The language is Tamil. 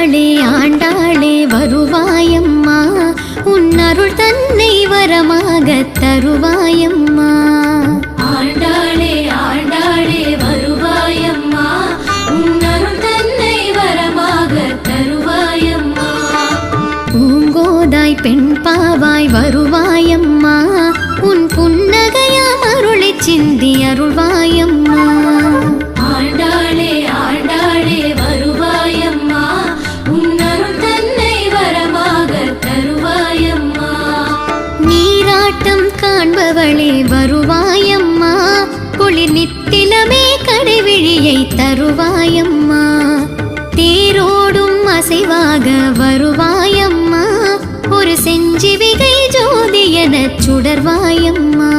ஆண்டாளே ஆண்டாளே வருவாயம்மா, உன் அருள் தன்னை வரமாக தருவாயம்மா. ஆண்டாளே ஆண்டாளே வருவாயம்மா, உன் அருள் தன்னை வரமாக தருவாயம்மா. பூங்கோதாய் பெண் பாவாய் வருவாயம்மா, உன் புன்னகையாம் அருளை சிந்தி அருள்வாயம்மா. ஆண்டாளே ஆண்டாளே வருவாயம்மா, உன் அருள் தன்னை வரமாக தருவாயம்மா. நீராட்டம் காண்பவளே வருவாயம்மா, குளிர் நித்திலமே கடைவிழியை தருவாயம்மா. தேரோடும் அசைவாக வருவாயம்மா, ஒரு செஞ்சிவிகை ஜோதி எனச் சுடர்வாயம்மா.